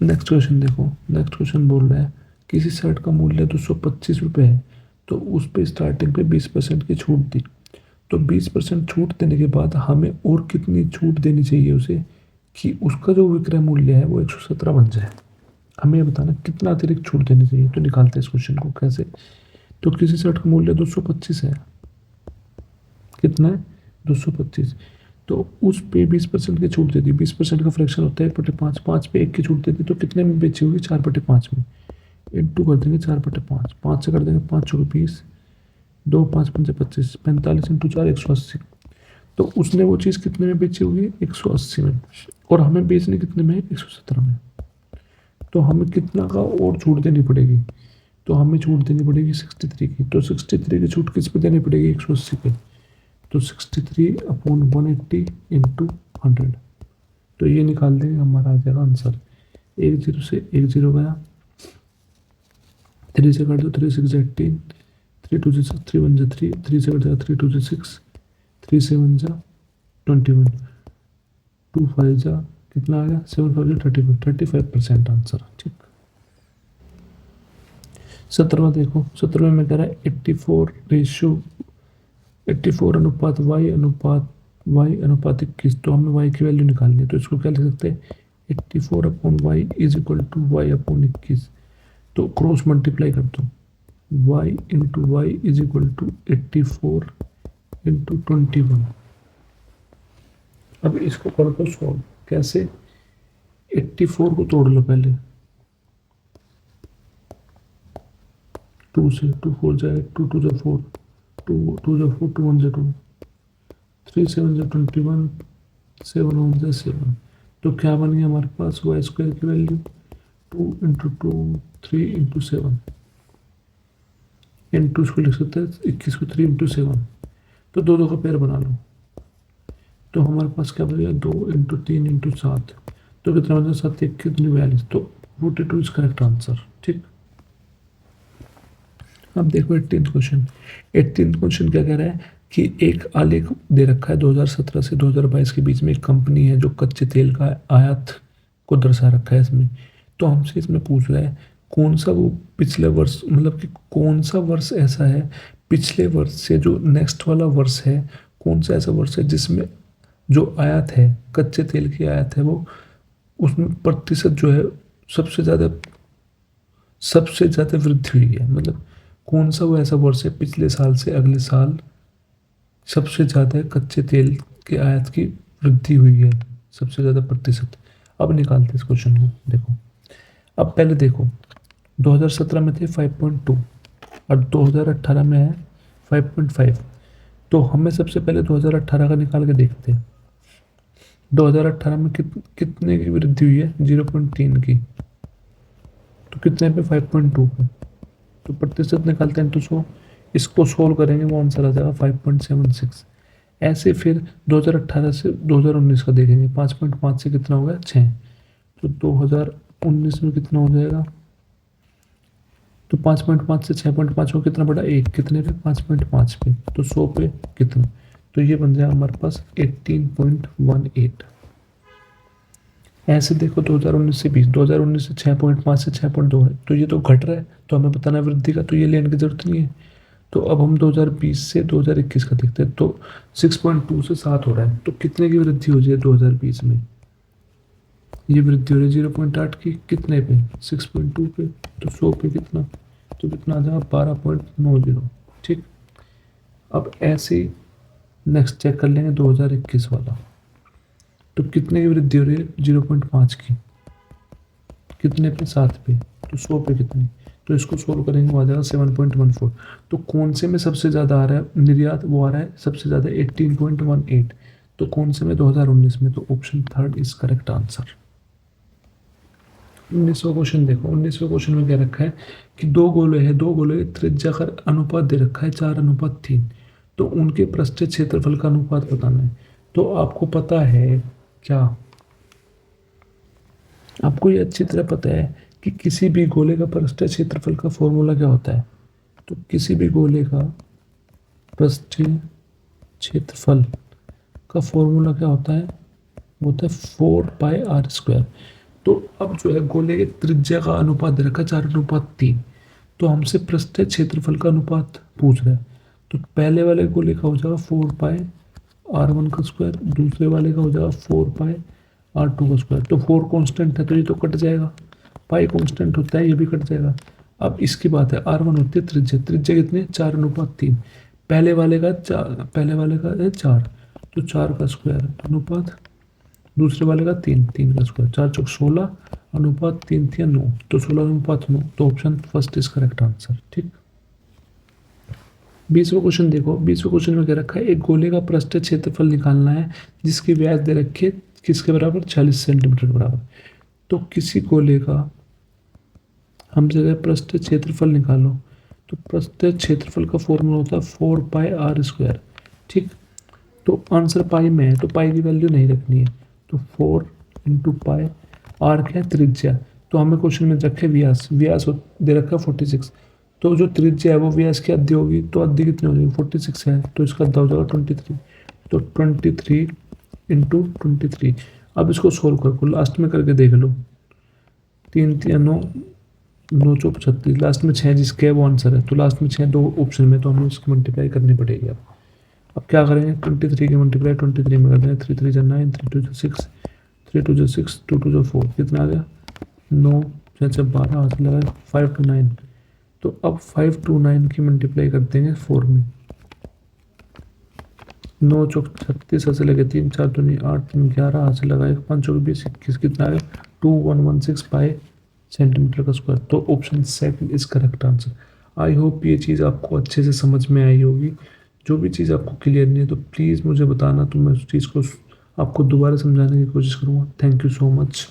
Next question देखो, next question बोल रहा है किसी शर्ट का मूल्य 225 रुपये है, तो उस पे स्टार्टिंग पे 20% की छूट दी। तो 20% छूट देने के बाद हमें और कितनी छूट देनी चाहिए उसे कि उसका जो विक्रय मूल्य है वो 117 बन जाए। हमें ये बताना कितना अतिरिक्त छूट देनी चाहिए। तो निकालते हैं इस क्वेश्चन को कैसे। तो किसी शर्ट का मूल्य 225 है, कितना है 225, तो उस पे 20% की छूट दे दी। 20% का फ्रैक्शन होता है 1/5, 5 पे 1 की छूट दे दी, तो कितने में बेची होगी 4/5 में। इंटू कर देंगे 4/5, 5 से कर देंगे 5 चौके 20, 2 5 5 25, 45 इंटू 4 180। तो उसने वो चीज़ कितने में बेची होगी 180 में, और हमें बेचनी कितने में 117 में। तो हमें कितना का और छूट देनी पड़ेगी, तो हमें छूट देनी पड़ेगी 63 की। तो 63 की छूट किस पे देनी पड़ेगी 180 पे। तो 63/180 इंटू 100, तो ये निकाल देंगे, हमारा आ जाएगा आंसर। 1 0 से 1 0 गया, 3 से काट दो, 3 6 18, 3 2 से 3 1 जा 3, 3 से कट जाएगा 3 2 से 6, 3 7 जा 21, 2 5 जा कितना आ गया 7 5 35, 35% आंसर। ठीक। 17वां देखो, 17वें में कह रहा है 84/y अनुपात 21। तो हमें y की वैल्यू निकालनी है, तो इसको क्या लिख सकते हैं 84/y is equal to y/21। तो क्रॉस मल्टीप्लाई कर दो, y into y is equal to 84 into 21। अब इसको कर दो सॉल्व। कैसे, 84 को तोड़ लो पहले, 2 से 2 4 जाए, 2 2 जा 4, 2 2 जा 4, 2 1 जा 2, 3 7 जा 21, 7 1 जा 7। तो क्या बन गया हमारे पास वाई स्क्वायर की वैल्यू 2 इंटू 2 3 इंटू 7 इंटू इसको लिख सकते हैं 21 को 3 इंटू 7। तो दो दो का पेयर बना लो, तो हमारे पास क्या बचेगा 2 इंटू 3 इंटू 7। तो कितना बचा 7 1 कितनी 42। तो 42 इज करेक्ट आंसर। ठीक। अब देखो 18th क्वेश्चन। 18th क्वेश्चन क्या कह रहा है कि एक आलेख दे रखा है 2017 से 2022 के बीच में एक कंपनी है जो कच्चे तेल का आयात को दर्शा रखा है इसमें। तो हमसे इसमें पूछ रहा है कौन सा वो पिछले वर्ष, मतलब कि कौन सा वर्ष ऐसा है पिछले वर्ष से जो नेक्स्ट वाला वर्ष है, कौन सा ऐसा वर्ष है जिसमें जो आयात है कच्चे तेल की आयात है वो उसमें प्रतिशत जो है सबसे ज़्यादा वृद्धि हुई है। मतलब कौन सा वो ऐसा वर्ष है पिछले साल से अगले साल सबसे ज़्यादा कच्चे तेल के आयात की वृद्धि हुई है, सबसे ज़्यादा प्रतिशत। अब निकालते इस क्वेश्चन को। देखो, अब पहले देखो 2017 में थे 5.2 और 2018 में है 5.5। तो हमें सबसे पहले 2018 का निकाल के देखते हैं। 2018 में कितने की वृद्धि हुई है 0.3 की, तो कितने पे 5.2 पे। तो प्रतिशत निकालते हैं तो 100, इसको सोल्व करेंगे वो आंसर आ जाएगा 5.76। ऐसे फिर 2018 से 2019 का देखेंगे, 5.5 से कितना होगा 6। तो 2019 में कितना हो जाएगा, तो 5.5 से 6.5 को कितना बढ़ा 1, कितने पे 5.5 पे, तो 100 पे कितना, तो ये बन जाएगा हमारे पास 18.18। ऐसे देखो 2019 से 20, 2019 से 6.5 से 6.2 है, तो ये तो घट रहा है, तो हमें बताना है वृद्धि का, तो ये लेने की जरूरत नहीं है। तो अब हम 2020 से 2021 का देखते हैं, तो 6.2 से 7 हो रहा है, तो कितने की वृद्धि हो जाए 2020 में, ये वृद्धि हो रही है 0.8 की, कितने पे 6.2 पे, तो 100 पे कितना, तो कितना आ जाएगा 12.90। ठीक। अब ऐसे नेक्स्ट चेक कर लेंगे 2021 वाला, तो कितने की वृद्धि हो रही है 0.5 की, कितने पे 7 पे, तो 100 पे कितनी, तो इसको सोल्व करेंगे वो आ जाएगा 7.14। तो कौन से में सबसे ज़्यादा आ रहा है निर्यात, वो आ रहा है सबसे ज़्यादा 18.18। तो कौन से में 2019 में, तो option third is correct answer. 19वां क्वेश्चन देखो, 19वें क्वेश्चन में क्या रखा है कि दो गोले हैं, दो गोले त्रिज्या का अनुपात दे रखा है 4:3, तो उनके पृष्ठीय क्षेत्रफल का अनुपात बताना है। तो आपको पता है क्या, आपको ये अच्छी तरह पता है कि किसी भी गोले का पृष्ठीय क्षेत्रफल का फॉर्मूला क्या होता है। तो किसी भी गोले का पृष्ठीय क्षेत्रफल का फॉर्मूला क्या होता है, वो होता है 4πr²। तो अब जो है गोले के त्रिज्या का अनुपात दे रखा 4:3। तो हमसे पृष्ठीय क्षेत्रफल का अनुपात पूछ रहा है। तो पहले वाले गोले का हो जाएगा 4 पाई r1 का स्क्वायर, दूसरे वाले का हो जाएगा 4 पाई r2 का स्क्वायर। तो 4 कांस्टेंट है तो ये तो कट जाएगा, पाई कांस्टेंट होता है ये भी कट जाएगा। अब इसकी बात है r1 होती है त्रिज्या, त्रिज्या कितनी है 4:3। पहले वाले का है 4, तो 4 का स्क्वायर अनुपात दूसरे वाले का 3, 3 का स्क्वायर, 4×4 = 16 अनुपात 3×3 = 9, तो 16:9। तो option first is correct answer. ठीक, 20वां क्वेश्चन देखो। 20वें क्वेश्चन में क्या रखा है, एक गोले का पृष्ठीय क्षेत्रफल निकालना है जिसकी व्यास दे रखी है किसके बराबर, 40 सेंटीमीटर के बराबर। तो किसी गोले का हमसे कहा पृष्ठीय क्षेत्रफल निकालो, तो पृष्ठीय क्षेत्रफल का फॉर्मूला होता है 4 पाई r²। ठीक, तो आंसर पाई में है तो पाई की वैल्यू नहीं रखनी है, तो 4 × पाई। आर क्या है, त्रिज्या। तो हमें क्वेश्चन में रखे व्यास, व्यास दे रखा है 46। तो जो त्रिज्या है वो व्यास की आधी होगी, तो आधी कितनी हो जाएगी, 46 है तो इसका आधा हो जाएगा 23। तो 23 × 23। अब इसको सोल्व कर, लास्ट में करके देख लो। 3×3 = 9, 9×4 = 36, लास्ट में 6 जिसके है वो आंसर है। तो लास्ट में 6 दो ऑप्शन में, तो हमें इसकी मल्टीप्लाई करनी पड़ेगी। अब क्या करेंगे, 23 की मल्टीप्लाई 23 में कर दें। 3 3 = 9, 3 2 = 6, 3 2 = 6, 2 2 = 4, कितना आ गया 9, 6 6 12, हाथ लगा 5 to 9। तो अब 5 to 9 की मल्टीप्लाई कर देंगे 4 में। 9 चौक 36, ऐसे लगे 3 4 दूनी 8, 3 11, हाथ से लगाए 5 चौक 20, 21, कितना आ गया 2116 पाई सेंटीमीटर का स्क्वायर। तो option second is correct answer. I hope ये चीज़ आपको अच्छे से समझ में आई होगी। जो भी चीज़ आपको क्लियर नहीं है तो प्लीज़ मुझे बताना, तो मैं उस चीज़ को आपको दोबारा समझाने की कोशिश करूँगा। Thank you so much.